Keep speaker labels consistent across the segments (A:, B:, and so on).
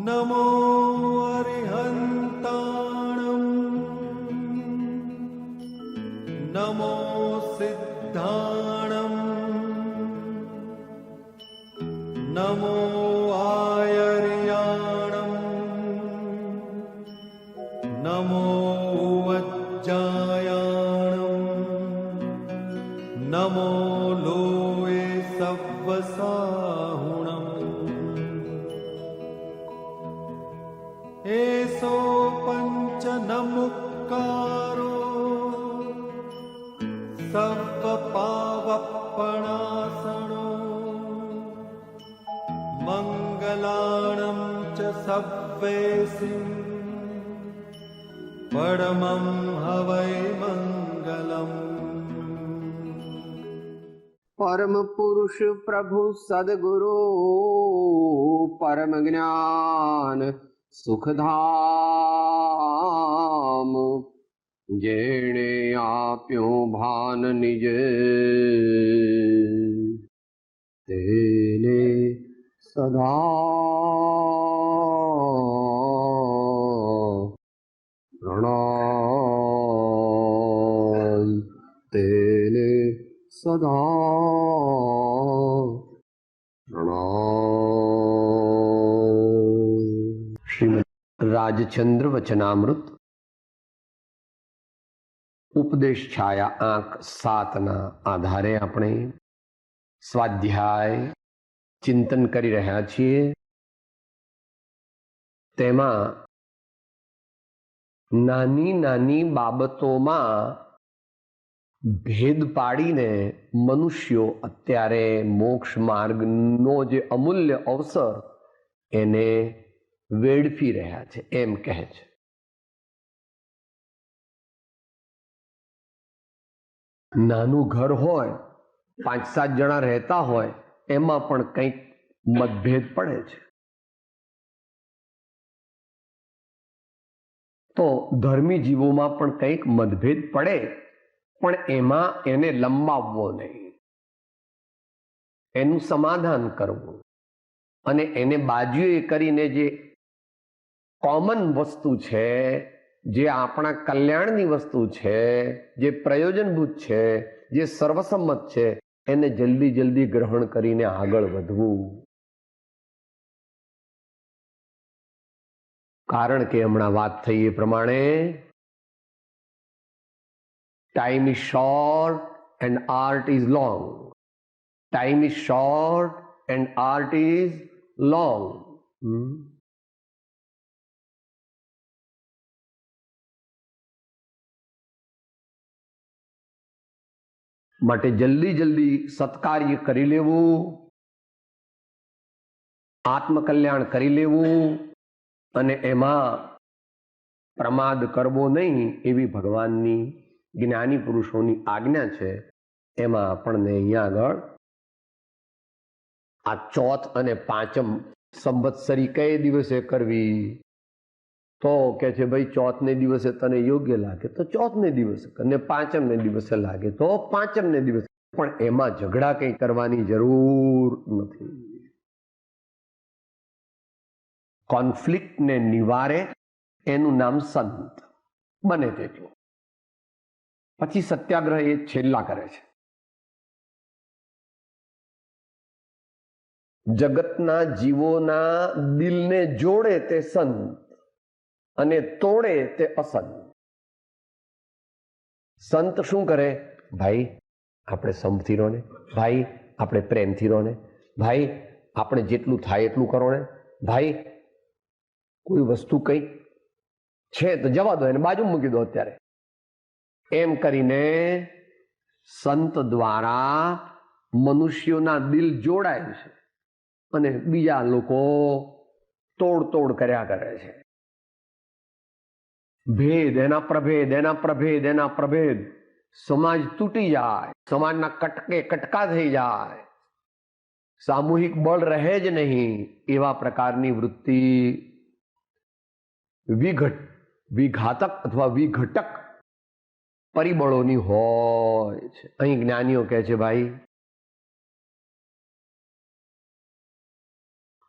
A: नमो अरिहन्ताणम् नमो सिद्धाणम् नमो आयर्याणम् नमो वज्जायाणम् नमो लोये सव्वसाहुणम् एसो पञ्चनमुक्कारो सव्वपावप्पणासनो मङ्गलाणं च सव्वेसिं परमं हवै मङ्गलम्।
B: परम पुरुष प्रभु सदगुरु परम ज्ञान सुखधाम जेणे आप्यो भान निज तेने सदा प्रणाम तेने सदा प्रणाम। श्रीमद् રાજચંદ્ર વચનામૃત ઉપદેશ છાયા આંક 7ના આધારે આપણે સ્વાધ્યાય ચિંતન કરી રહ્યા છીએ। તેમાં નાની નાની બાબતોમાં ભેદ પાડીને મનુષ્યો અત્યારે મોક્ષ માર્ગનો જે અમૂલ્ય અવસર એને વેડફી રહ્યા છે એમ કહે છે। નાનું ઘર હોય, 5-7 જણા રહેતા હોય, એમાં પણ કંઈક મતભેદ પડે છે। તો ધર્મી જીવોમાં પણ કંઈક મતભેદ પડે, પણ એમાં એને લંબાવવો નહીં, એનું સમાધાન કરવું અને એને બાજુએ કરીને જે કોમન વસ્તુ છે, જે આપણા કલ્યાણની વસ્તુ છે, જે પ્રયોજનભૂત છે, જે સર્વસંમત છે, એને જલ્દી જલ્દી ગ્રહણ કરીને આગળ વધવું। કારણ કે હમણાં વાત થઈ એ પ્રમાણે time is short and art is long, time is short and art is long. માટે જલ્દી જલ્દી સત્કાર્ય કરી લેવું, આત્મકલ્યાણ કરી લેવું અને એમાં પ્રમાદ કરવો નહીં એવી ભગવાનની જ્ઞાની પુરુષોની આજ્ઞા છે। એમાં આપણને અહીંયા આગળ આ ચોથ અને પાંચમ સંવત્સરી કઈ દિવસે કરવી, તો કે છે ભાઈ ચોથને દિવસે તને યોગ્ય લાગે તો ચોથને દિવસે, અને પાંચમને દિવસે લાગે તો પાંચમને દિવસે, પણ એમાં ઝઘડા કંઈ કરવાની જરૂર નથી। કોન્ફ્લિક્ટને નિવારે એનું નામ સંત, બને તેટલું। પછી સત્યાગ્રહ એ છેલ્લા કરે છે। જગતના જીવોના દિલને જોડે તે સંત અને તોડે તે અસંત। સંત શું કરે? ભાઈ આપણે સંપથી રહો ને, ભાઈ આપણે પ્રેમથી રહો ને, ભાઈ આપણે જેટલું થાય એટલું કરો ને, ભાઈ કોઈ વસ્તુ કંઈક છે તો જવા દો, એને બાજુ મૂકી દો અત્યારે, એમ કરીને સંત દ્વારા મનુષ્યોના દિલ જોડાય છે અને બીજા લોકો તોડ કર્યા કરે છે। ભેદ, એના પ્રભેદ, એના પ્રભેદ, એના પ્રભેદ, સમાજ તૂટી જાય, સમાજના કટકે કટકા થઈ જાય, સામૂહિક બળ રહે જ નહીં, એવા પ્રકારની વૃત્તિ વિઘાતક અથવા વિઘટક પરિબળોની હોય છે। અહીં જ્ઞાનીઓ કહે છે ભાઈ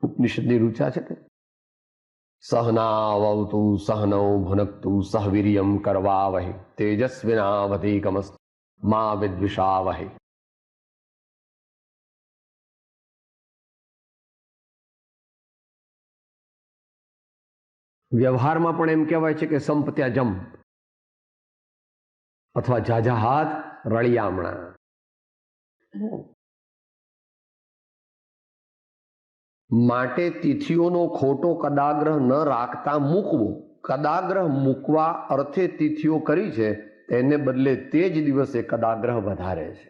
B: ઉપનિષદની રૂચા છે સહનાવતુ સહનૌ ભુનક્તુ સહ વીર્યં કરવાવહૈ તેજસ્વિનાવધીતમસ્તુ મા વિદ્વિષાવહૈ. વ્યવહારમાં પણ એમ કહેવાય છે કે સંપત્યા જમ અથવા ઝાઝા હાથ રળિયામણા. માટે તિથિઓનો ખોટો કદાગ્રહ ન રાખતા મૂકવો. કદાગ્રહ મૂકવા અર્થે તિથિઓ કરી છે, તેને બદલે તે જ દિવસે કદાગ્રહ વધારે છે.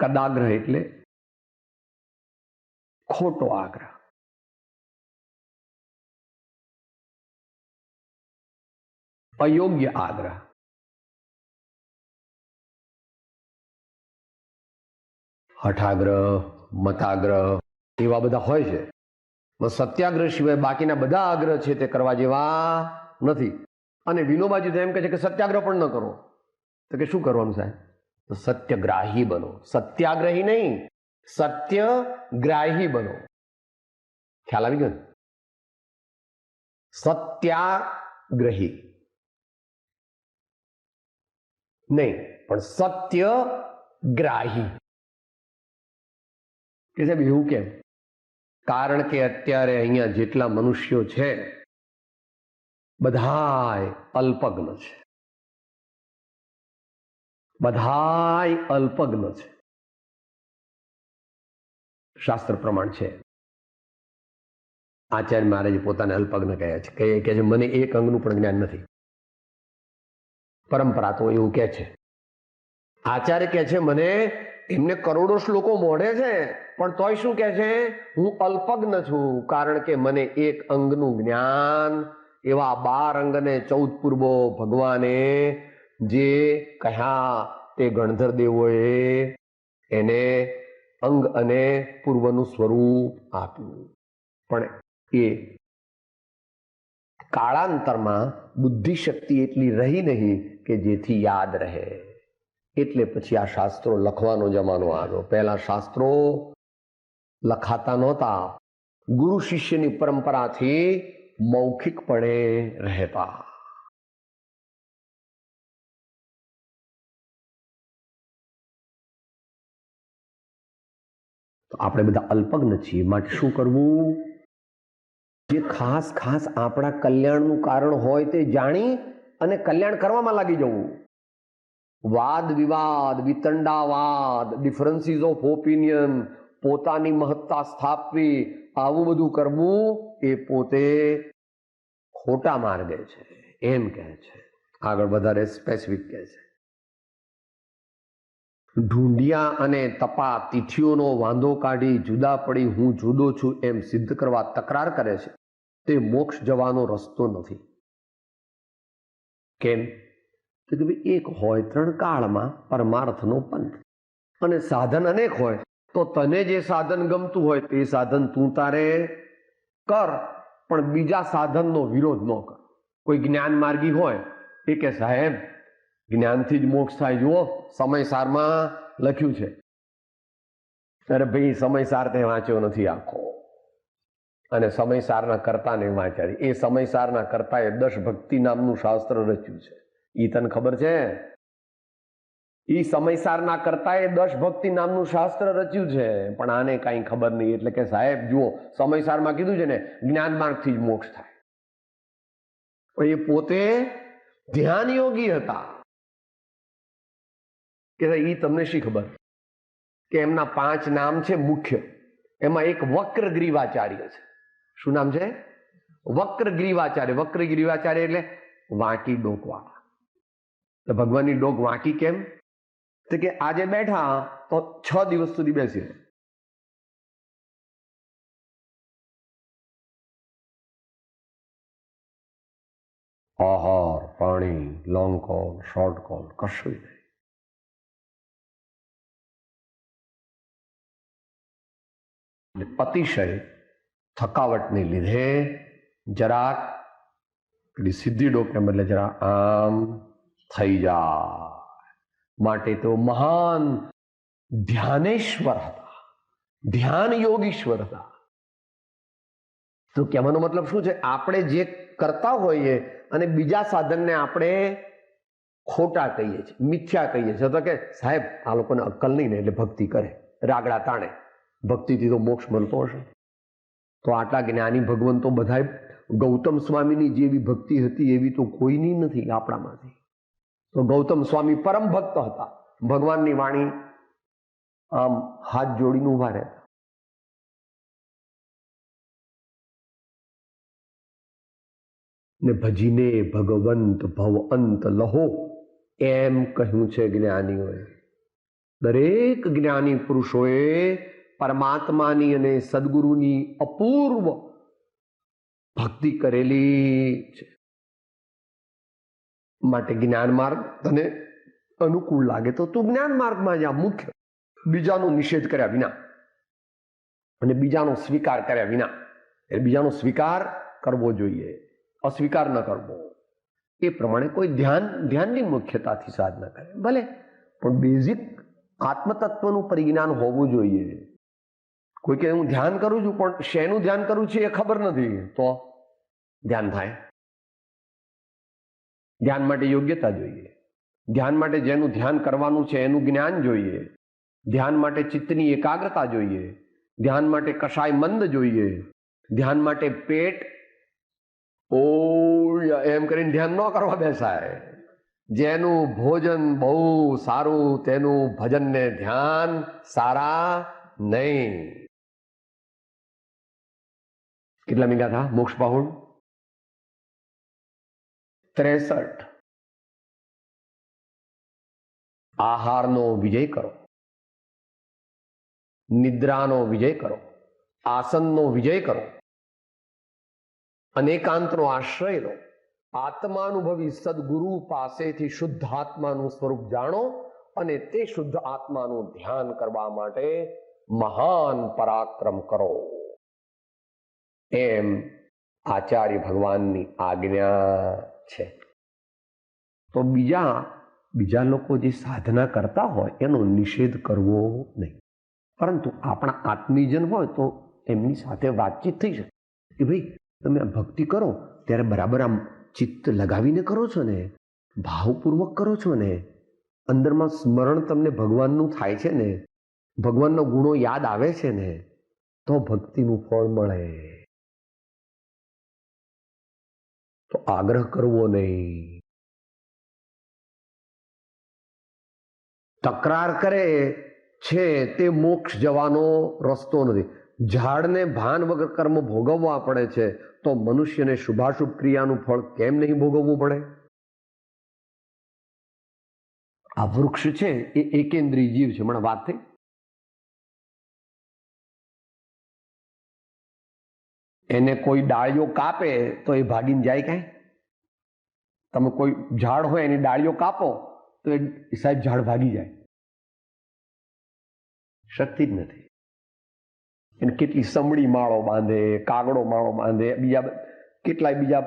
B: કદાગ્રહ એટલે ખોટો આગ્રહ. અયોગ્ય આગ્રહ. હઠાગ્રહ, મતાગ્રહ એવા બધા હોય છે. સત્યાગ્રહ સિવાય બાકીના બધા આગ્રહ છે તે કરવા જેવા નથી. અને વિનોબાજી તો એમ કહે છે કે સત્યાગ્રહ પણ ન કરો. તો કે શું કરવાનું સાહેબ? તો સત્યગ્રાહી બનો. સત્યાગ્રહી નહીં, સત્યગ્રાહી બનો. ખ્યાલ આવી ગયો ને? સત્યાગ્રહી નહીં, પણ સત્યગ્રાહી. કે સાહેબ એવું કેમ? કારણ કે અત્યારે અહીંયા જેટલા મનુષ્યો છે બધાય અલ્પજ્ઞ છે. બધાય અલ્પજ્ઞ છે. શાસ્ત્ર પ્રમાણ છે. આચાર્ય મહારાજે પોતાને અલ્પજ્ઞ કહ્યા છે. કે છે મને એક અંગનું પણ જ્ઞાન નથી. પરંપરા તો એવું કે છે. આચાર્ય કે છે મને એમને કરોડો શ્લોકો મોઢે છે, પણ તોય શું કે છે? હું અલ્પજ્ઞ છું, કારણ કે મને એક અંગનું જ્ઞાન. એવા 12 અંગને 14 પૂર્વો ભગવાને જે કહ્યા તે ગણધર દેવોએ એને અંગ અને પૂર્વનું સ્વરૂપ આપ્યું. પણ એ કાળાંતરમાં બુદ્ધિ શક્તિ એટલી રહી નહીં કે જેથી યાદ રહે. એટલે પછી આ શાસ્ત્રો લખવાનો જમાનો આવ્યો. પહેલા શાસ્ત્રો લખાતા નહોતા, ગુરુ શિષ્યની પરંપરાથી મૌખિકપણે રહેતા. તો આપણે બધા અલ્પજ્ઞ છીએ. માટે શું કરવું? જે ખાસ ખાસ આપણા કલ્યાણનું કારણ હોય તે જાણી અને કલ્યાણ કરવામાં લાગી જવું. વાદ વિવાદ, વિતંડાવાદ, ડિફરન્સીસ ઓફ ઓપિનિયન, પોતાની મહત્તા સ્થાપવી, આવું બધું કરવું એ પોતે ખોટા માર્ગે છે એમ કહે છે. આગળ વધારે સ્પેસિફિક કહે છે. ઢૂંઢિયા અને તપા તિથિઓનો વાંધો કાઢી જુદા પડી હું જુદો છું એમ સિદ્ધ કરવા તકરાર કરે છે, તે મોક્ષ જવાનો રસ્તો નથી. કેમ? તો કે ભાઈ એક હોય 3 કાળમાં પરમાર્થનો પંથ, અને સાધન અનેક હોય, તો તને જે સાધન ગમતું હોય તે સાધન તું તારે કર, પણ બીજા સાધનનો વિરોધ ન કર. કોઈ જ્ઞાન માર્ગી હોય એ કે સાહેબ જ્ઞાનથી જ મોક્ષ થાય, જુઓ સમયસારમાં લખ્યું છે. અરે ભાઈ સમયસાર તે વાંચ્યો નથી આખો, અને સમયસારના કર્તાને વાંચ્યા. એ સમયસારના કર્તાએ 10 ભક્તિ નામનું શાસ્ત્ર રચ્યું છે. ઈ તને ખબર છે? ઈ સમયસારના કર્તાએ 10 ભક્તિ નામનું શાસ્ત્ર રચ્યું છે, પણ આને કાંઈ ખબર નહીં. એટલે કે સાહેબ જુઓ સમયસારમાં કીધું છે ને જ્ઞાન માર્ગથી જ મોક્ષ થાય, પણ એ પોતે ધ્યાન યોગી હતા. કે ઈ તમને શી ખબર? કે એમના 5 નામ છે મુખ્ય, એમાં એક વક્રગ્રીવાચાર્ય છે. શું નામ છે? વક્રગ્રીવાચાર્ય. વક્રગ્રીવાચાર્ય એટલે વાંકી ડોકવાળા. તો ભગવાનની ડોક વાંકી કેમ? તો કે આજે બેઠા તો 6 દિવસ સુધી બેસી રહે. આહાર, પાણી, લોંગ કોલ, શોર્ટ કોલ કશું નહીં. અતિશય થકાવટને લીધે જરાક સીધી ડોકને બદલે જરા આમ થઈ જાય. માટે તો મહાન ધ્યાનેશ્વર હતા, ધ્યાન યોગીશ્વર હતા. તો કહેવાનો મતલબ શું છે? આપણે જે કરતા હોઈએ અને બીજા સાધનને આપણે ખોટા કહીએ છીએ, મિથ્યા કહીએ છીએ. તો કે સાહેબ આ લોકોને અક્કલ નહીં ને એટલે ભક્તિ કરે, રાગડા તાણે, ભક્તિથી તો મોક્ષ મળતો હશે. તો આટલા જ્ઞાની ભગવંતો બધાય ગૌતમ સ્વામીની જેવી ભક્તિ હતી એવી તો કોઈની નથી આપણામાંથી. તો ગૌતમ સ્વામી પરમ ભક્ત હતા. ભગવાનની વાણી આમ હાથ જોડીને ઉભા રહેતા. ને ભજીને ભગવંત ભવ અંત લહો એમ કહ્યું છે જ્ઞાનીઓએ. દરેક જ્ઞાની પુરુષોએ પરમાત્માની અને સદગુરુની અપૂર્વ ભક્તિ કરેલી છે. માટે જ્ઞાન માર્ગ તને અનુકૂળ લાગે તો તું જ્ઞાન માર્ગમાં જા. મુખ્ય બીજાનો નિષેધ કર્યા વિના અને બીજાનો સ્વીકાર કર્યા વિના. એટલે બીજાનો સ્વીકાર કરવો જોઈએ, અસ્વીકાર ન કરવો. એ પ્રમાણે કોઈ ધ્યાનની મુખ્યતાથી સાધના કરે ભલે, પણ બેઝિક આત્મતત્વનું પરિજ્ઞાન હોવું જોઈએ. કોઈ કે હું ધ્યાન કરું છું પણ શેનું ધ્યાન કરું છું એ ખબર નથી, તો ધ્યાન થાય. ધ્યાન માટે યોગ્યતા જોઈએ. ધ્યાન માટે જેનું ધ્યાન કરવાનું છે એનું જ્ઞાન જોઈએ. ધ્યાન માટે ચિત્તની એકાગ્રતા જોઈએ. ધ્યાન માટે કશાય મંદ જોઈએ. ધ્યાન માટે પેટ ઓ એમ કરીને ધ્યાન ન કરવા બેસાય. જેનું ભોજન બહુ સારું તેનું ભજન ને ધ્યાન સારા નહીં. કેટલા મીંડા થા મોક્ષ પાહુડ? 63. આહારનો વિજય કરો, નિદ્રાનો વિજય કરો, આસનનો વિજય કરો, અનેકાંતનો આશ્રય લો, આત્માનુભવી સદગુરુ પાસેથી શુદ્ધ આત્માનું સ્વરૂપ જાણો અને તે શુદ્ધ આત્માનું ધ્યાન કરવા માટે મહાન પરાક્રમ કરો. એમ આચાર્ય ભગવાનની આજ્ઞા છે. તો બીજા લોકો જે સાધના કરતા હોય એનો નિષેધ કરવો નહીં, પરંતુ આપણા આત્મીજન હોય તો એમની સાથે વાતચીત થઈ શકે કે ભાઈ તમે આ ભક્તિ કરો ત્યારે બરાબર આમ ચિત્ત લગાવીને કરો છો ને, ભાવપૂર્વક કરો છો ને, અંદરમાં સ્મરણ તમને ભગવાનનું થાય છે ને, ભગવાનનો ગુણો યાદ આવે છે ને, તો ભક્તિનું ફળ મળે. તો આગ્રહ કરવો નહીં. તકરાર કરે છે તે મોક્ષ જવાનો રસ્તો નથી. ઝાડને ભાન વગર કર્મ ભોગવવા પડે છે તો મનુષ્યને શુભાશુભ ક્રિયાનું ફળ કેમ નહીં ભોગવવું પડે? આ વૃક્ષ છે એ એકેન્દ્રીય જીવ છે. હમણાં વાત થઈ. એને કોઈ ડાળીઓ કાપે તો એ ભાગીને જાય ક્યાંય? તમે કોઈ ઝાડ હોય એની ડાળીઓ કાપો તો એ સાહેબ ઝાડ ભાગી જાય. શક્તિ જ નથી. એને કેટલી સમડી માળો બાંધે, કાગડો માળો બાંધે, કેટલાય બીજા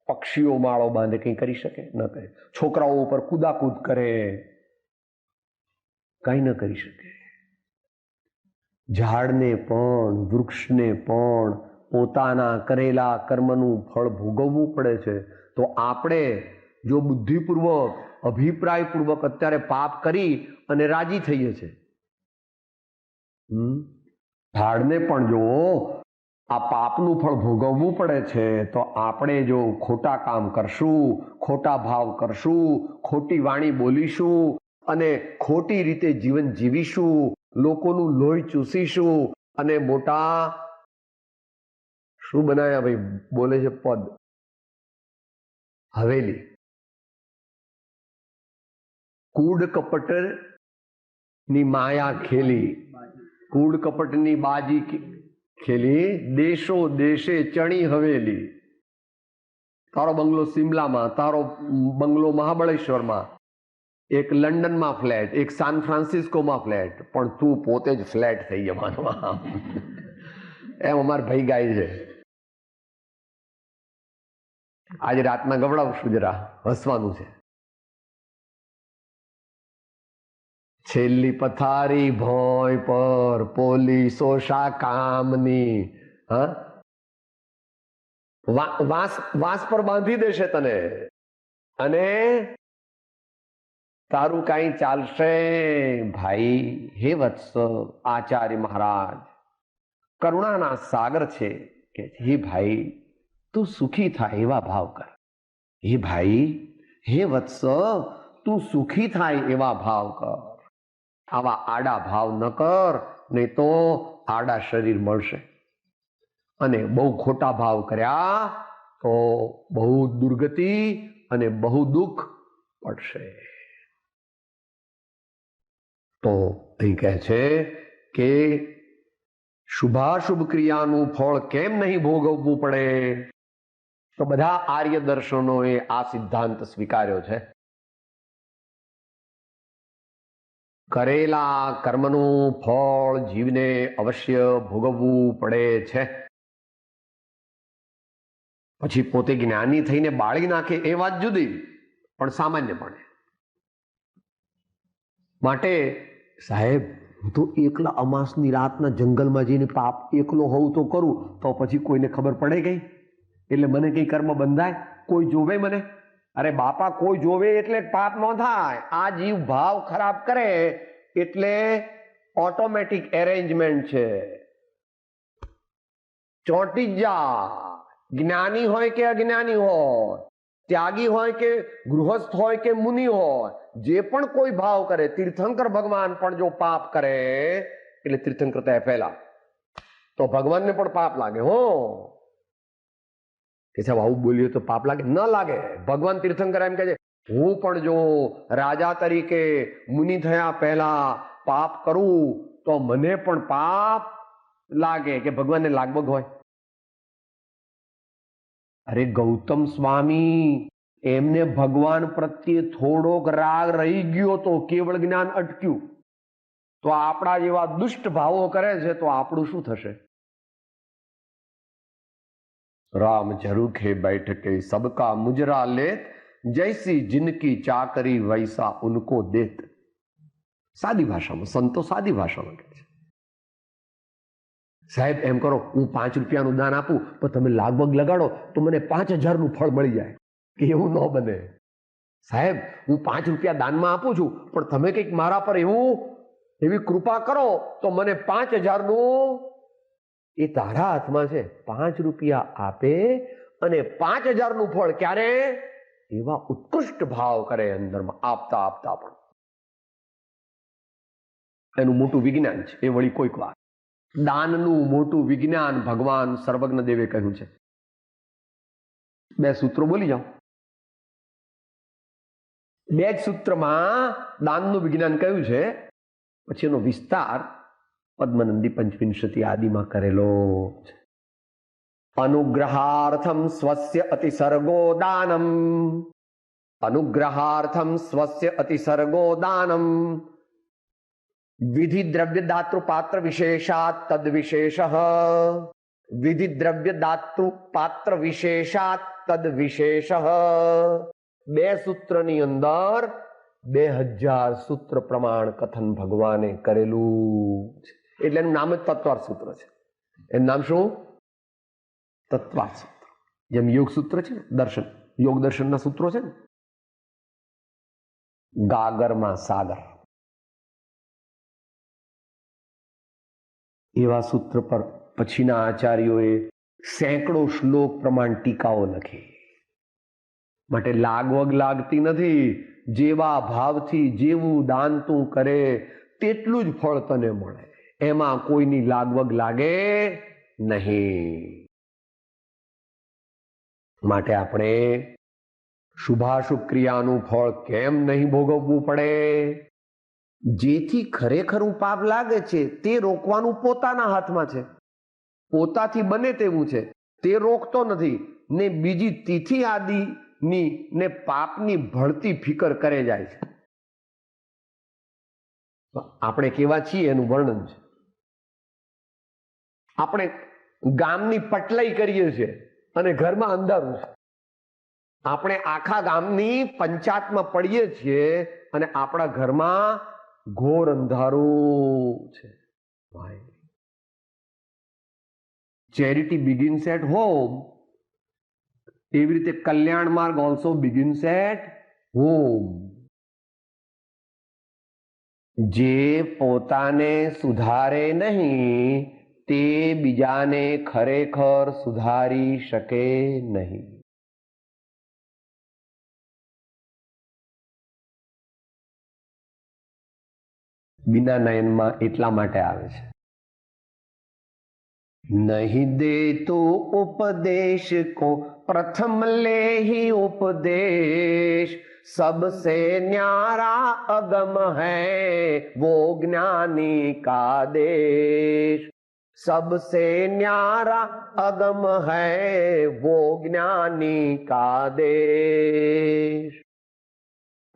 B: પક્ષીઓ માળો બાંધે, કંઈ કરી શકે? ન કરે. છોકરાઓ ઉપર કૂદાકૂદ કરે, કંઈ ન કરી શકે. ઝાડને પણ વૃક્ષને પણ પોતાના કરેલા કર્મનું ફળ ભોગવવું પડે છે. તો આપણે જો બુદ્ધિપૂર્વક અભિપ્રાયપૂર્વક અત્યારે પાપ કરી અને રાજી થઈએ છીએ, ઝાડને પણ જો આ પાપનું ફળ ભોગવવું પડે છે, તો આપણે જો ખોટા કામ કરશું, ખોટા ભાવ કરશું, ખોટી વાણી બોલીશું અને ખોટી રીતે જીવન જીવીશું, લોકોનું લોહી ચૂસીશું અને મોટા શું બનાવ્યા ભાઈ બોલે છે પદ, હવેલી, કૂડ કપટ ની માયા ખેલી, કૂડ કપટની બાજી ખેલી, દેશો દેશે ચણી હવેલી. તારો બંગલો સિમલામાં, તારો બંગલો મહાબળેશ્વરમાં, એક લંડનમાં ફ્લેટ, એક સાન ફ્રાન્સિસ્કોમાં ફ્લેટ, પણ તું પોતે જ ફ્લેટ થઈ જવાનો. એમ અમાર ભાઈ ગાય છે. આજે રાતના ગવડાવશું, જરા હસવાનું છે. છેલ્લી પથારી ભોંય પર પોલીસો શા કામની, હા વાંસ પર બાંધી દેશે તને અને તારું કઈ ચાલશે. ભાઈ હે વત્સ, આચાર્ય મહારાજ કરુણાના સાગર છે કે હે ભાઈ તું સુખી થાય એવા ભાવ કર. હે ભાઈ હે વત્સ તું સુખી થાય એવા ભાવ કર. આવા આડા ભાવ ન કર, નહીં તો આડા શરીર મળશે. અને બહુ ખોટા ભાવ કર્યા તો બહુ દુર્ગતિ અને બહુ દુઃખ પડશે. તો અહીં કહે છે કે શુભાશુભ ક્રિયાનું ફળ કેમ નહીં ભોગવવું પડે? તો બધા આર્ય દર્શનોએ આ સિદ્ધાંત સ્વીકાર્યો છે. કરેલા કર્મનું ફળ જીવને અવશ્ય ભોગવવું પડે છે. પછી પોતે જ્ઞાની થઈને બાળી નાખે એ વાત જુદી, પણ સામાન્યપણે માટે સાહેબ હું તો એકલા અમાસની રાતના જંગલમાં જઈને પાપ એકલો હોઉં તો કરું, તો પછી કોઈને ખબર પડે ગઈ એટલે મને કઈ કર્મ બંધાય? કોઈ જોવે મને? અરે બાપા, કોઈ જોવે એટલે પાપ ન થાય. આ જીવ ભાવ ખરાબ કરે એટલે ઓટોમેટિક એરેન્જમેન્ટ છે. ચોંટી જ જા. જ્ઞાની હોય કે અજ્ઞાની હોય, ત્યાગી હોય કે ગૃહસ્થ હોય કે મુનિ હોય, જે પણ કોઈ ભાવ કરે, તીર્થંકર ભગવાન પણ જો પાપ કરે એટલે તીર્થંકર ત્યાં પહેલા તો ભગવાનને પણ પાપ લાગે. હો કે સાહેબ આવું બોલીએ તો પાપ લાગે? ન લાગે. ભગવાન તીર્થંકર એમ કહે છે, હું પણ જો રાજા તરીકે મુનિ થયા પહેલા પાપ કરું તો મને પણ પાપ લાગે. કે ભગવાનને લાગવગ હોય? અરે ગૌતમ સ્વામી એમને ભગવાન પ્રત્યે થોડોક રાગ રહી ગયો તો કેવળ જ્ઞાન અટક્યું. તો આપણા જેવા દુષ્ટ ભાવો કરે છે તો આપણું શું થશે? રામ ઝરૂખે बैठके सबका मुजरा लेत, जैसी जिनकी चाकरी वैसा उनको देत. સાદી ભાષામાં સંતો સાદી ભાષામાં કહે છે. સાહેબ એમ કરો, હું 5 રૂપિયાનું દાન આપું પણ તમે લાગવગ લગાડો તો મને 5000નું ફળ મળી જાય. કે એવું ન બને. સાહેબ હું 5 રૂપિયા દાનમાં આપું છું પણ તમે કંઈક મારા પર એવી કૃપા કરો તો મને 5000નું. એ તારા હાથમાં છે. 5 રૂપિયા આપે અને 5000નું ફળ ક્યારે? એવા ઉત્કૃષ્ટ ભાવ કરે અંદરમાં આપતા આપતા પણ. એનું મોટું વિજ્ઞાન છે. એ વળી કોઈક વાર દાનનું મોટું વિજ્ઞાન ભગવાન સર્વજ્ઞ દેવે કહ્યું છે. 2 સૂત્રો બોલી જાઓ. 2 જ સૂત્રમાં દાનનું વિજ્ઞાન કહ્યું છે. પછી એનો વિસ્તાર પદ્મનંદી પંચવિંશતિ આદિમાં કરેલો છે. અનુગ્રહાર્થમ સ્વસ્ય અતિસર્ગો દાનમ, અનુગ્રહાર્થમ સ્વસ્ય અતિસર્ગો દાનમ, વિધિ દ્રવ્ય દાતૃ પાત્ર વિશેષાત તદ વિશેષ, વિધિ દ્રવ્ય દાતૃ પાત્ર વિશેષાત તદ વિશેષ. 2 સૂત્રની અંદર 2000 સૂત્ર પ્રમાણ કથન ભગવાને કરેલું છે. એટલે એનું નામ જ તત્વાર્થ સૂત્ર છે. એનું નામ શું? તત્વાર્થ સૂત્ર. જેમ યોગ સૂત્ર છે ને, દર્શન યોગ દર્શનના સૂત્રો છે ને, ગાગરમાં સાગર, એવા સૂત્ર પર પછીના આચાર્યોએ સેંકડો શ્લોક પ્રમાણ ટીકાઓ લખી. માટે લાગવગ લાગતી નથી. જેવા ભાવથી જેવું દાન તું કરે તેટલું જ ફળ તને મળે. એમાં કોઈની લાગવગ લાગે નહીં. માટે આપણે શુભાશુભ ક્રિયાનું ફળ કેમ નહીં ભોગવવું પડે? જેથી ખરેખરું પાપ લાગે છે તે રોકવાનું પોતાના હાથમાં છે. પોતાથી બને તેવું છે તે રોકતો નથી ને બીજી તિથિ આદિની ને પાપની ભળતી ફિકર કરે જાય છે. આપણે કેવા છીએ એનું વર્ણન છે. આપણે ગામની પટલાઈ કરીએ છીએ અને ઘરમાં અંધારું છે. આપણે આખા ગામની પંચાયતમાં પડીએ છીએ અને આપણા ઘરમાં ઘોર અંધારું છે. Charity begins at home. એવી રીતે કલ્યાણ માર્ગ ઓલ્સો બિગિન્સ એટ હોમ. જે પોતાને સુધારે નહીં તે બીજાને ખરેખર સુધારી શકે નહીં. બીના નયનમાં એટલા માટે આવે છે, नहीं दे तो उपदेश को प्रथम ले ही उपदेश, सबसे न्यारा अगम है वो ज्ञानी का देश. सबसे न्यारा अगम है वो ज्ञानी का देश.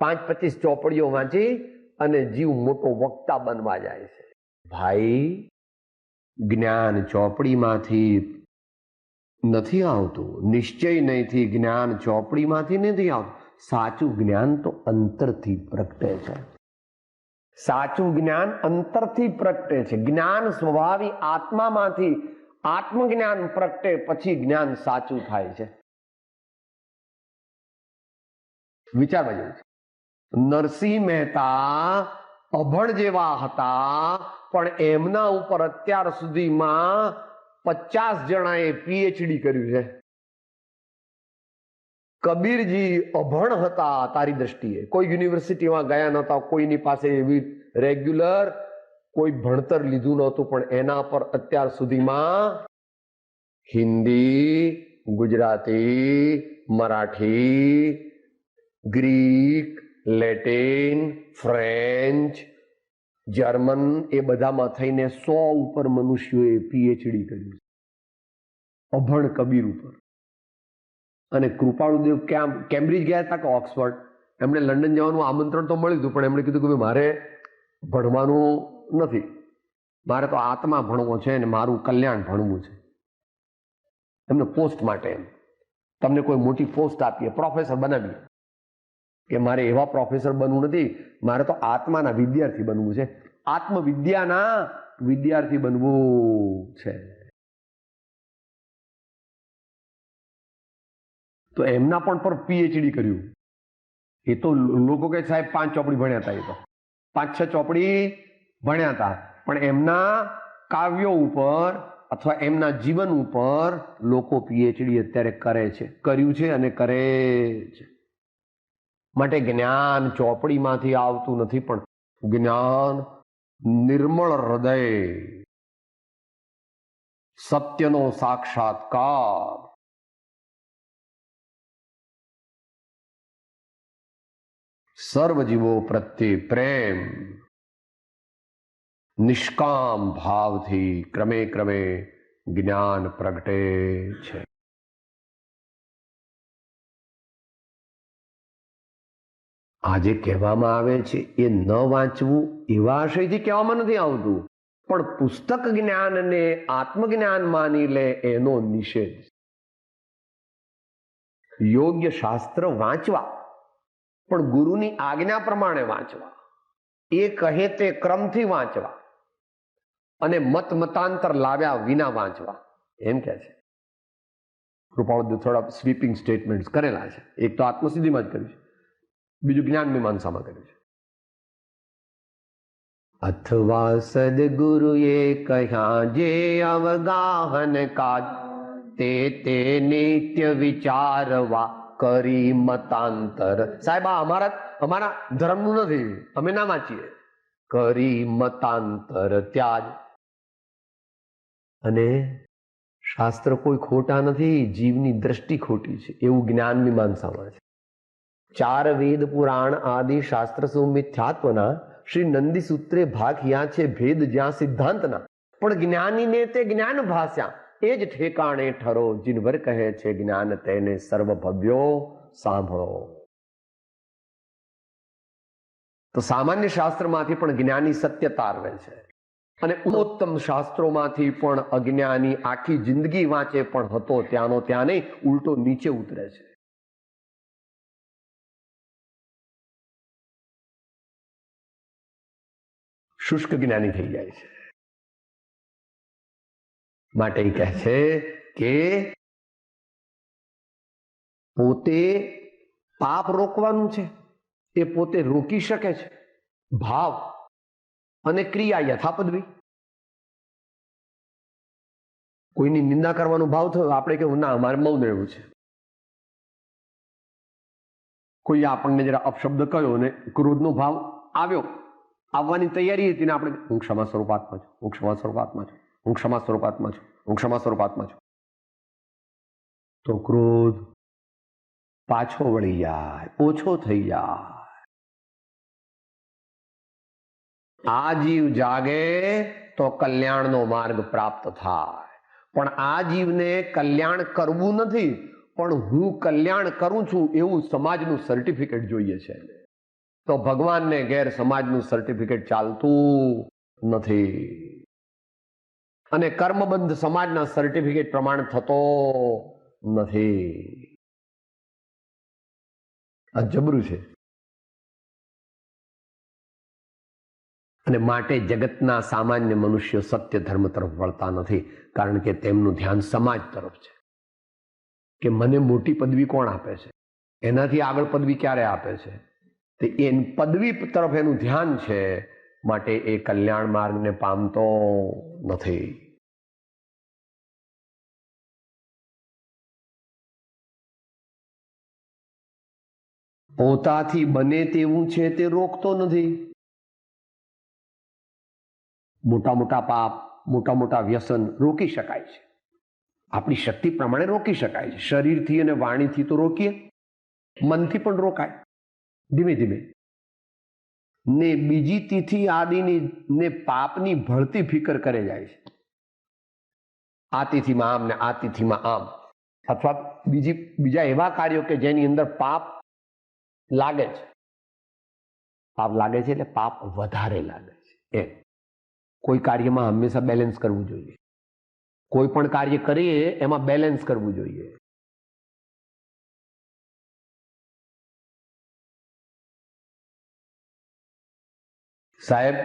B: 5-25 ચોપડીઓ વાંચી અને જીવ મોટો વક્તા બનવા જાય છે. ભાઈ, જ્ઞાન ચોપડીમાંથી નથી આવતું, નિશ્ચય નહીંથી જ્ઞાન ચોપડીમાંથી નથી આવતું. સાચું જ્ઞાન તો અંતરથી પ્રગટે છે. સાચું જ્ઞાન અંતરથી પ્રગટે છે. જ્ઞાન સ્વભાવી આત્મામાંથી આત્મજ્ઞાન પ્રગટે પછી જ્ઞાન સાચું થાય છે. વિચારવા જેવું છે. નરસિંહ મહેતા અભણ જેવા હતા, પણ એમના ઉપર અત્યાર સુધીમાં 50 જણાએ પીએચડી કર્યું છે. કબીરજી અભણ હતા તારી દ્રષ્ટિએ, કોઈ યુનિવર્સિટીમાં ગયા નહોતા, કોઈની પાસે એવી રેગ્યુલર કોઈ ભણતર લીધું નહોતું, પણ એના પર અત્યાર સુધીમાં Hindi, Gujarati, Marathi, Greek, Latin, French, German એ બધામાં થઈને 100 ઉપર મનુષ્યોએ પીએચડી કર્યું. અભણ કબીર ઉપર. અને કૃપાળુદેવ કેમ્બ્રિજ ગયા હતા કે ઓક્સફર્ડ? એમણે લંડન જવાનું આમંત્રણ તો મળ્યું હતું, પણ એમણે કીધું કે મારે ભણવાનું નથી, મારે તો આત્મા ભણવો છે અને મારું કલ્યાણ ભણવું છે. એમને પોસ્ટ માટે એમ તમને કોઈ મોટી પોસ્ટ આપીએ, પ્રોફેસર બનાવીએ, કે મારે એવા પ્રોફેસર બનવું નથી, મારે તો આત્માના વિદ્યાર્થી બનવું છે, આત્મવિદ્યાના વિદ્યાર્થી બનવું છે. તો એમના પણ પર પીએચડી કર્યું. એ તો લોકો કે સાહેબ 5 ચોપડી ભણ્યા હતા, એ તો 5-6 ચોપડી ભણ્યા હતા, પણ એમના કાવ્યો ઉપર અથવા એમના જીવન ઉપર લોકો પીએચડી અત્યારે કરે છે, કર્યું છે અને કરે છે. માટે જ્ઞાન ચોપડીમાંથી આવતું નથી, પણ જ્ઞાન નિર્મળ હૃદય, સત્યનો સાક્ષાત્કાર, સર્વજીવો પ્રત્યે પ્રેમ, નિષ્કામ ભાવથી ક્રમે ક્રમે જ્ઞાન પ્રગટે છે. આજે કહેવામાં આવે છે એ ન વાંચવું એવા આશયથી કહેવામાં નથી આવતું, પણ પુસ્તક જ્ઞાનને આત્મજ્ઞાન માની લે એનો નિષેધ. યોગ્ય શાસ્ત્ર વાંચવા, પણ ગુરુની આજ્ઞા પ્રમાણે વાંચવા, એ કહે તે ક્રમથી વાંચવા અને મતાંતર લાવ્યા વિના વાંચવા, એમ કહે છે. કૃપાળુદેવ થોડા સ્વીપિંગ સ્ટેટમેન્ટ્સ કરેલા છે. એક તો આત્મસિદ્ધિમાં જ કર્યું છે, બીજું જ્ઞાન મીમાંસામાં કર્યું છે. અથવા સદગુરુએ કહ્યા જે અવગાહન કાજ, તે નિત્ય વિચારવા કરી મતાંતર. સાહેબ આ અમારા ધર્મનું નથી, અમે ના વાંચીએ. કરી મતાંતર ત્યાજ. અને શાસ્ત્ર કોઈ ખોટા નથી, જીવની દ્રષ્ટિ ખોટી છે એવું જ્ઞાન મીમાંસામાં છે. 4 વેદ પુરાણ આદિ શાસ્ત્ર સૌમિથ્યાત્વના શ્રી નંદી સૂત્રે ભાગ્યા છે ભેદ જ્યાં સિદ્ધાંતના, પણ જ્ઞાનીને તે જ્ઞાન ભાસ્યા એ જ ઠેકાણે ઠરો, જીનવર કહે છે જ્ઞાન તેને સર્વ ભવ્યો સાંભળો. તો સામાન્ય શાસ્ત્રમાંથી પણ જ્ઞાની સત્ય તારવે છે, અને ઉત્તમ શાસ્ત્રોમાંથી પણ અજ્ઞાની આખી જિંદગી વાંચે પણ હતો ત્યાંનો ત્યાં નહીં, ઉલટો નીચે ઉતરે છે. શુષ્ક જ્ઞાની થઈ જાય છે. માટે કહે છે કે પોતે પાપ રોકવાનું છે, એ પોતે રોકી શકે છે. ભાવ અને ક્રિયા યથાપદવી. કોઈની નિંદા કરવાનો ભાવ થયો, આપણે કેવું ના અમારે મૌન રહેવું છે. કોઈ આપણને જરા અપશબ્દ કયો ને ક્રોધનો ભાવ આવ્યો, આવવાની તૈયારી હતી ને આપણે હું ક્ષમા સ્વરૂપાત્મા છું, હું ક્ષમા સ્વરૂપાત્મા છું, હું ક્ષમા સ્વરૂપાત્મા છું, હું ક્ષમા સ્વરૂપાત્મા છું, તો ક્રોધ પાછો વળી જાય, ઓછો થઈ જાય. આ જીવ જાગે તો કલ્યાણનો માર્ગ પ્રાપ્ત થાય. પણ આ જીવને કલ્યાણ કરવું નથી, પણ હું કલ્યાણ કરું છું એવું સમાજનું સર્ટિફિકેટ જોઈએ છે. તો ભગવાનને ઘેર સમાજનું સર્ટિફિકેટ ચાલતું નથી, અને કર્મબંધ સમાજના સર્ટિફિકેટ પ્રમાણે થતો નથી. આ જબરું છે. અને માટે જગતના સામાન્ય મનુષ્યો સત્ય ધર્મ તરફ વળતા નથી, કારણ કે તેમનું ધ્યાન સમાજ તરફ છે, કે મને મોટી પદવી કોણ આપે છે, એનાથી આગળ પદવી ક્યારે આપે છે, તે એ પદવી તરફ એનું ધ્યાન છે. માટે એ કલ્યાણ માર્ગને પામતો નથી. પોતાથી બને તેવું છે તે રોકતો નથી. મોટા મોટા પાપ, મોટા મોટા વ્યસન રોકી શકાય છે, આપણી શક્તિ પ્રમાણે રોકી શકાય છે. શરીરથી અને વાણીથી તો રોકીએ, મનથી પણ રોકાય ધીમે ધીમે. ને બીજી તિથિ આદિની ને પાપની ભળતી ફિકર કરે જાય છે. આ તિથિમાં આમ ને આ તિથિમાં આમ, અથવા બીજા એવા કાર્યો કે જેની અંદર પાપ લાગે છે. પાપ લાગે છે એટલે પાપ વધારે લાગે છે. કોઈ કાર્યમાં હંમેશા બેલેન્સ કરવું જોઈએ. કોઈ પણ કાર્ય કરીએ એમાં બેલેન્સ કરવું જોઈએ. સાહેબ,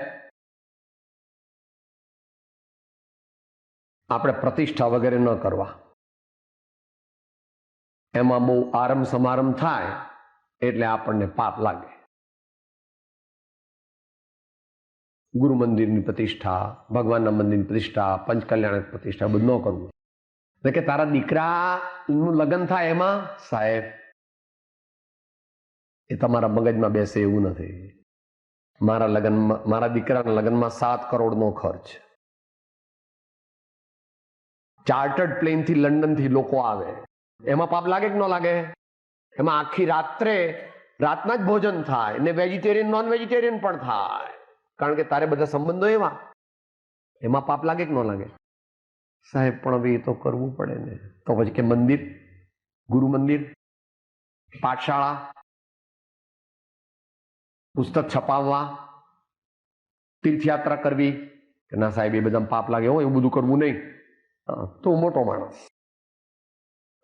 B: આપણે પ્રતિષ્ઠા વગેરે ન કરવા. એમાં બહુ આરંભ સમારંભ થાય એટલે આપણને પાપ લાગે. ગુરુ મંદિરની પ્રતિષ્ઠા, ભગવાનના મંદિરની પ્રતિષ્ઠા, પંચકલ્યાણ પ્રતિષ્ઠા બધું ન કરવું. એટલે કે તારા દીકરાનું લગ્ન થાય એમાં, સાહેબ એ તમારા મગજમાં બેસે એવું નથી. મારા દીકરાના લગ્નમાં 7 કરોડનો ખર્ચ. ચાર્ટર્ડ પ્લેનથી લંડનથી લોકો આવે, એમાં પાપ લાગે કે ન લાગે? એમાં આખી રાતના જ ભોજન થાય, ને વેજીટેરિયન નોન વેજીટેરિયન પણ થાય, કારણ કે તારે બધા સંબંધો એવા. એમાં પાપ લાગે કે ન લાગે? સાહેબ પણ હવે એ તો કરવું પડે ને. તો પછી કે મંદિર, ગુરુ મંદિર, પાઠશાળા, પુસ્તક છપાવવા, તીર્થયાત્રા કરવી, કે ના સાહેબ એ બધા પાપ લાગે, હોય એવું બધું કરવું નહીં. તું મોટો માણસ,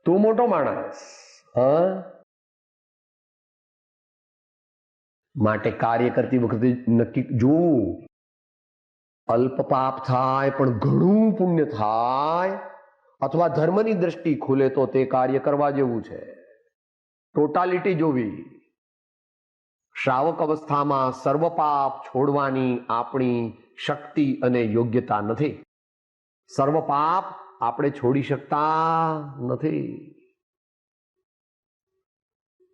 B: તું મોટો માણસ. માટે કાર્ય કરતી વખતે નક્કી જોવું, અલ્પ પાપ થાય પણ ઘણું પુણ્ય થાય, અથવા ધર્મની દ્રષ્ટિ ખુલે તો તે કાર્ય કરવા જેવું છે. ટોટાલિટી જોવી. શ્રાવક અવસ્થામાં સર્વ પાપ છોડવાની આપણી શક્તિ અને યોગ્યતા નથી. સર્વ પાપ આપણે છોડી શકતા નથી.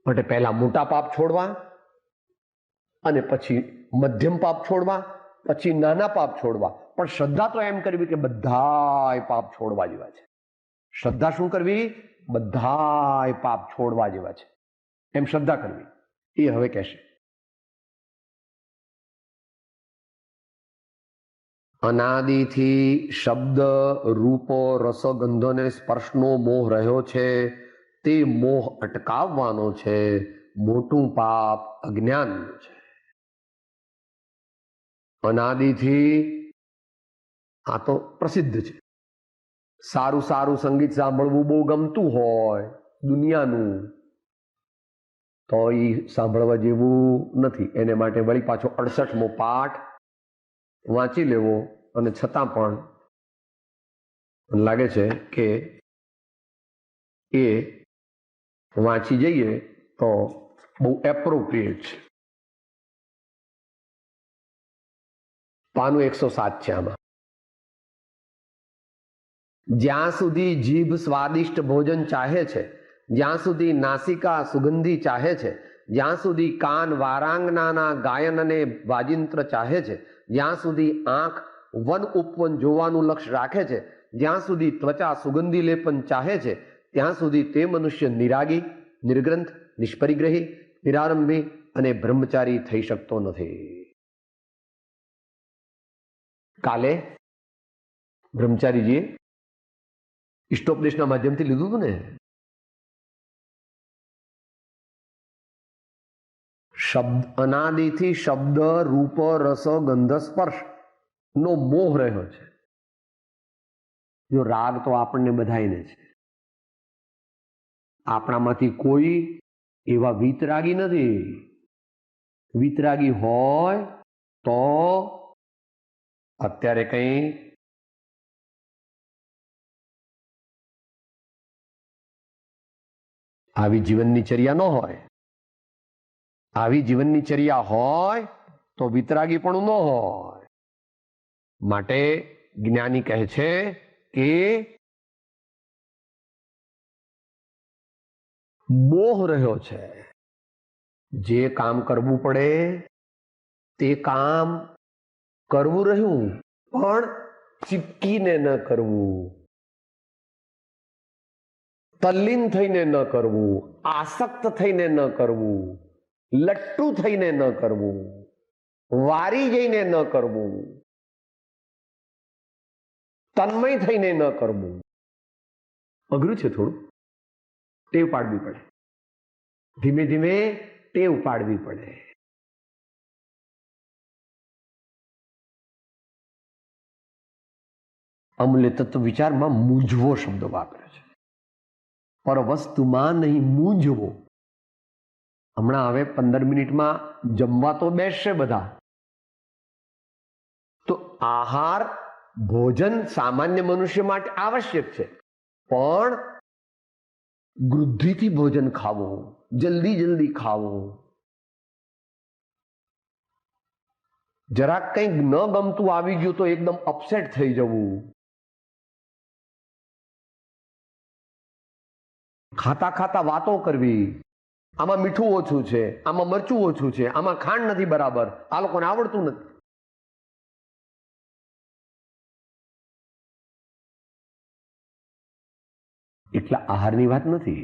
B: માટે પહેલા મોટા પાપ છોડવા, અને પછી મધ્યમ પાપ છોડવા, પછી નાના પાપ છોડવા. પણ શ્રદ્ધા તો એમ કરવી કે બધાય પાપ છોડવા જેવા છે. શ્રદ્ધા શું કરવી? બધાય પાપ છોડવા જેવા છે એમ શ્રદ્ધા કરવી. એ હવે કહેશે. અનાદિથી શબ્દ, રૂપો, રસગંધોને સ્પર્શનો મોહ રહ્યો છે, તે મોહ અટકાવવાનો છે. મોટું પાપ અજ્ઞાનનું છે. અનાદિથી, આ તો પ્રસિદ્ધ છે. સારું સારું સંગીત સાંભળવું બહુ ગમતું હોય દુનિયાનું, તો એ સાંભળવા જેવું નથી. એને માટે વળી પાછો 68મો પાઠ વાંચી લેવો, અને છતાં પણ લાગે છે કે એ વાંચી જઈએ તો બહુ એપ્રોપ્રિએટ છે. પાનું 107 છે આમાં. જ્યાં સુધી જીભ સ્વાદિષ્ટ ભોજન ચાહે છે, જ્યાં સુધી નાસિકા સુગંધી ચાહે છે, જ્યાં સુધી કાન વારાંગનાના ગાયન અને વાજિંત્ર ચાહે છે, જ્યાં સુધી આંખ વન ઉપવન જોવાનું લક્ષ્ય રાખે છે, જ્યાં સુધી ત્વચા સુગંધી લેપન ચાહે છે, ત્યાં સુધી તે મનુષ્ય નિરાગી, નિર્ગ્રંથ, નિષ્પરિગ્રહી, નિરારંભી અને બ્રહ્મચારી થઈ શકતો નથી. કાલે બ્રહ્મચારીજીએ ઇષ્ટોપદેશના માધ્યમથી લીધું હતું ને. શબ્દ અનાદિથી શબ્દ રૂપ રસ ગંધ સ્પર્શ નો મોહ રહ્યો છે. જો રાગ તો આપણને બધાઈને છે, આપણામાંથી કોઈ એવા વિતરાગી નથી. વિતરાગી હોય તો અત્યારે કઈ આવી જીવનની ચર્યા ન હોય. આવી જીવનની ચર્યા હોય તો વિતરાગી પણ ન હોય. માટે જ્ઞાની કહે છે કે મોહ રહ્યો છે. જે કામ કરવું પડે તે કામ કરવું રહ્યું, પણ ચીપકીને ન કરવું, તલ્લીન થઈને ન કરવું, આસક્ત થઈને ન કરવું, લટ્ટુ થઈને ન કરવું, વારી જઈને ન કરવું, તન્મય થઈને ન કરવું. અઘરું છે થોડું, ટેવ પાડવી પડે. ધીમે ધીમે ટેવ પાડવી પડે. અમૂલ્ય તત્વ વિચારમાં મૂંઝવો શબ્દ વાપર્યો છે. પર વસ્તુમાં નહીં મૂંઝવો. હમણાં હવે 15 મિનિટમાં જમવા તો બેસશે બધા. તો આહાર ભોજન સામાન્ય મનુષ્ય માટે આવશ્યક છે, પણ વૃદ્ધિથી ભોજન ખાવું, જલ્દી જલ્દી ખાવું, જરાક કંઈક ન ગમતું આવી ગયું તો એકદમ અપસેટ થઈ જવું, ખાતા ખાતા વાતો કરવી, આમાં મીઠું ઓછું છે, આમાં મરચું ઓછું છે, આમાં ખાંડ નથી બરાબર, આ લોકોને આવડતું નથી. એટલા આહારની વાત નથી.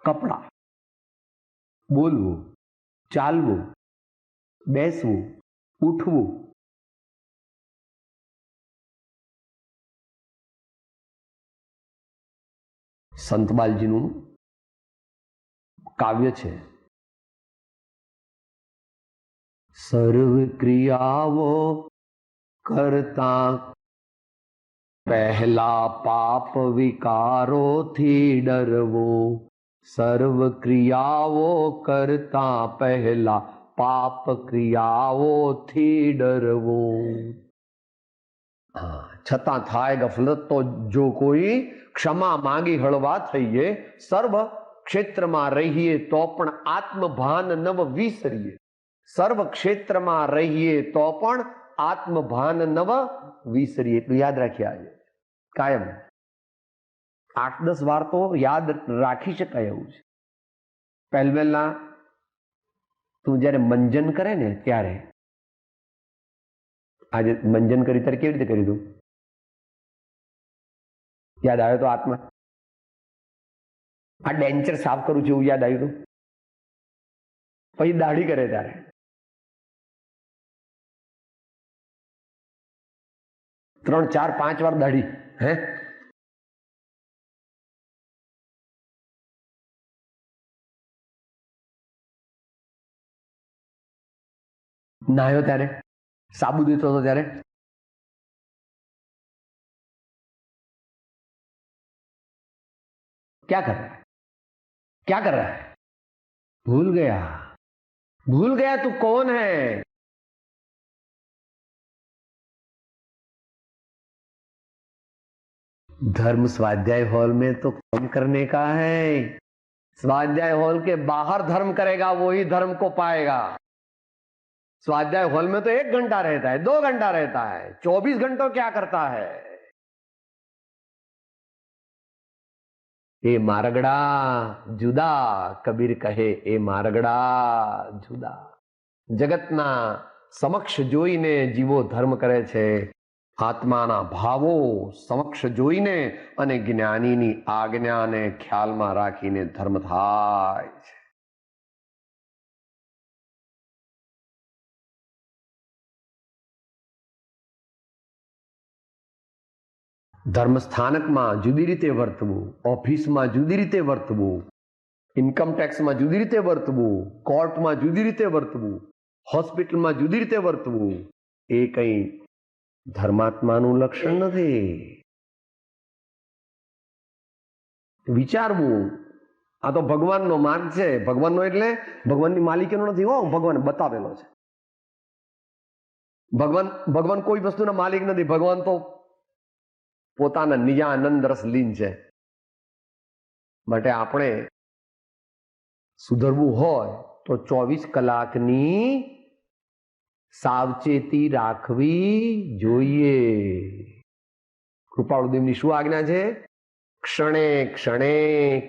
B: કપડા, બોલવું, ચાલવું, બેસવું, ઉઠવું, સંતબાલજીનું કાવ્ય છે. સર્વ ક્રિયાઓ કરતા પહેલા પાપ વિકારોથી ડરવો. સર્વ ક્રિયાઓ કરતા પહેલા પાપ ક્રિયાઓથી ડરવો. છતાં થાય ગફલત તો જો કોઈ ક્ષમા માંગી હળવા થઈએ. સર્વ ક્ષેત્રમાં રહીએ તો પણ આત્મભાન નવ વિસરીએ. સર્વ ક્ષેત્રમાં રહીએ તો પણ આત્મભાન નવ વિસરીએ. એટલું યાદ રાખીએ. આજે કાયમ 8-10 વાર તો યાદ રાખી શકાય એવું છે. પહેલવેલના તું જયારે મંજન કરે ને ત્યારે, આજે મંજન કરી ત્યારે કેવી રીતે કરી દઉં? યાદ આવ્યો તો આત્મા? આ ડેન્ચર સાફ કરું છું એવું યાદ આવ્યું? પછી દાઢી કરે ત્યારે ત્રણ ચાર પાંચ વાર દાઢી. હે નાયો ત્યારે, સાબુ દેતો હતો ત્યારે, क्या कर रहा है, क्या कर रहा है? भूल गया तू कौन है. धर्म स्वाध्याय हॉल में तो काम करने का है, स्वाध्याय हॉल के बाहर धर्म करेगा वही धर्म को पाएगा। स्वाध्याय हॉल में तो 1 घंटा रहता है, 2 घंटा रहता है, 24 घंटों क्या करता है? ए मारगड़ा जुदा, कबीर कहे ए मारगड़ा जुदा। જગતના સમક્ષ જોઈને જીવો ધર્મ કરે છે, આત્માના ભાવો સમક્ષ જોઈને અને જ્ઞાનીની આજ્ઞાને ખ્યાલમાં રાખીને ધર્મ થાય છે. ધર્મ સ્થાનકમાં જુદી રીતે વર્તવું, ઓફિસમાં જુદી રીતે વર્તવું, ઇન્કમ ટેક્સમાં જુદી રીતે વર્તવું, કોર્ટમાં જુદી રીતે વર્તવું, હોસ્પિટલમાં જુદી રીતે વર્તવું, એ કંઈ ધર્માત્માનું લક્ષણ નથી. વિચારવું આ તો ભગવાનનો માર્ગ છે. ભગવાનનો એટલે ભગવાનની માલિકીનો નથી, હો, ભગવાને બતાવેલો છે. ભગવાન કોઈ વસ્તુના માલિક નથી. ભગવાન તો પોતાના નિજાનંદ રસ લીન છે. માટે આપણે સુધરવું હોય તો 24 કલાકની સાવચેતી રાખવી જોઈએ. કૃપાળુદેવની શું આજ્ઞા છે? ક્ષણે ક્ષણે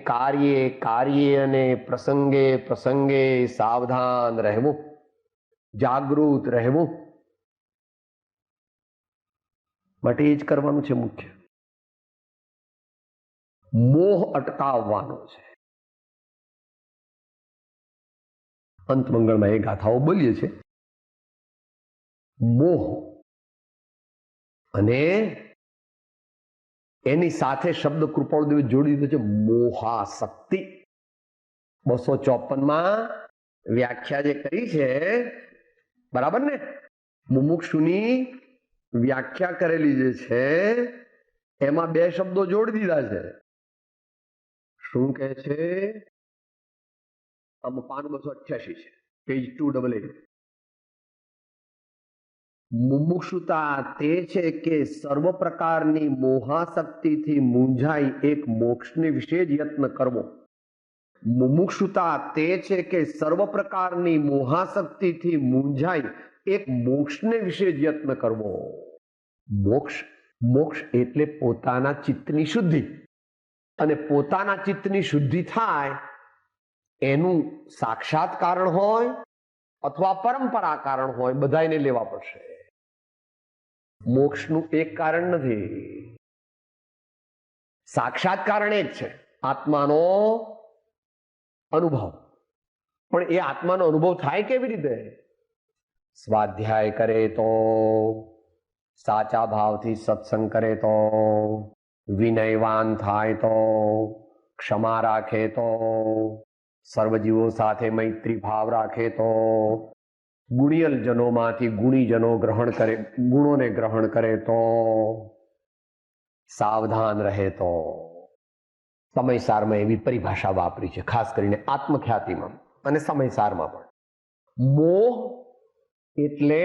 B: કાર્યે કાર્યે અને પ્રસંગે પ્રસંગે સાવધાન રહેવું, જાગૃત રહેવું. માટે એ જ કરવાનું છે. મુખ્ય મોહ અટકાવવાનો છે. અંત મંગળમાં એ ગાથાઓ બોલીએ છે. મોહ અને એની સાથે શબ્દ કૃપાળુદેવે જોડી દીધો છે મોહાસક્તિ. 254 વ્યાખ્યા જે કરી છે, બરાબર ને? મુમુક્ષુની વ્યાખ્યા કરેલી જે છે એમાં 2 શબ્દો જોડી દીધા છે. શું કહે છે? આમાં પાન 288 છે, પેજ 288. મુમુક્ષુતા તે છે કે સર્વ પ્રકારની મોહાસક્તિથી મૂંઝાઈ એક મોક્ષને વિશે જ યત્ન કરવો. મુમુક્ષુતા તે છે કે સર્વ પ્રકારની મોહાસક્તિથી મૂંઝાઈ એક મોક્ષને વિશે જ યત્ન કરવો. મોક્ષ એટલે પોતાના ચિત્તની શુદ્ધિ. અને પોતાના ચિત્તની શુદ્ધિ થાય એનું સાક્ષાત કારણ હોય અથવા પરંપરા કારણ હોય, બધાને લેવા પડશે. મોક્ષનું એક કારણ નથી. સાક્ષાત કારણ એક છે, આત્માનો અનુભવ. પણ એ આત્માનો અનુભવ થાય કેવી રીતે? સ્વાધ્યાય કરે તો, સાચા ભાવથી સત્સંગ કરે તો, વિનયવાન થાય તો, ક્ષમા રાખે તો, સર્વજીવો સાથે મૈત્રી ભાવ રાખે તો, ગુણિયલ જનોમાંથી ગુણીજનો ગુણોને ગ્રહણ કરે તો, સાવધાન રહે તો. સમયસારમાં એવી પરિભાષા વાપરી છે, ખાસ કરીને આત્મખ્યાતિમાં અને સમયસારમાં પણ. મોહ એટલે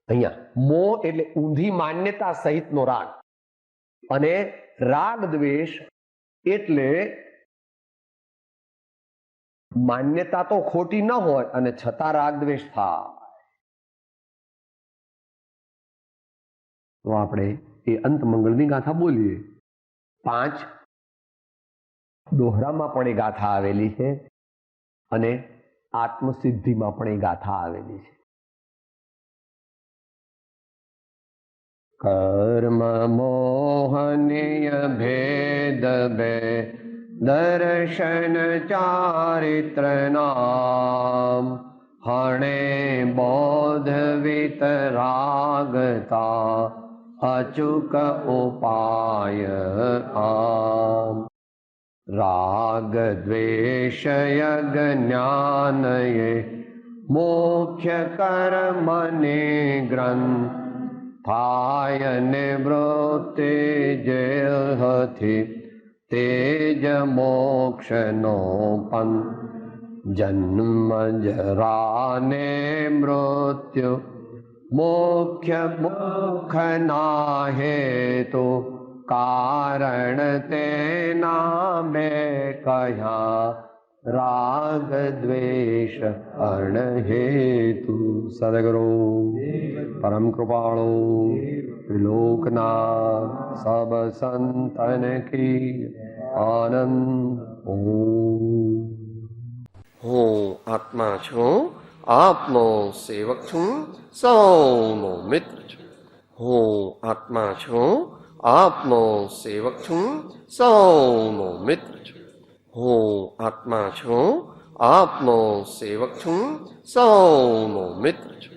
B: અહીંયા મોહ એટલે ઊંધી માન્યતા સહિતનો રાગ, અને રાગ દ્વેષ એટલે માન્યતા તો ખોટી ન હોય અને છતાં રાગ દ્વેષ થાય. તો આપણે એ અંત મંગળની ગાથા બોલીએ. 5 દોહરામાં પણ એ ગાથા આવેલી છે અને આત્મસિદ્ધિમાં પણ એ ગાથા આવેલી છે. કર્મ મોહનીય ભેદ બે દર્શન ચારિત્ર નામ, હણે બોધ વિતરાગતા અચુક ઉપાય આમ. રાગ દ્વેષય જ્ઞાનયે મુખ્ય કર્મને ગ્રંથ, થાય નિવૃત્તિ જેહથી તેજ મોક્ષનો પંથ. જન્મ જરાને મૃત્યુ મુખ્ય મુખના હેતુ, કારણ તેના બે કહ્યા રાગ દ્વેષ અર્ણ હેતુ સદગુરુ પરમ કૃપાળુ ત્રિલોકના સબ સંતન કી આનંદ. હું આત્મા છું, આપનો સેવક છું, સૌનો મિત્ર છું. હું આત્મા છું, આપનો સેવક છું, સૌનો મિત્ર છું. હું આત્મા છું, આપનો સેવક છું, સૌનો મિત્ર છું.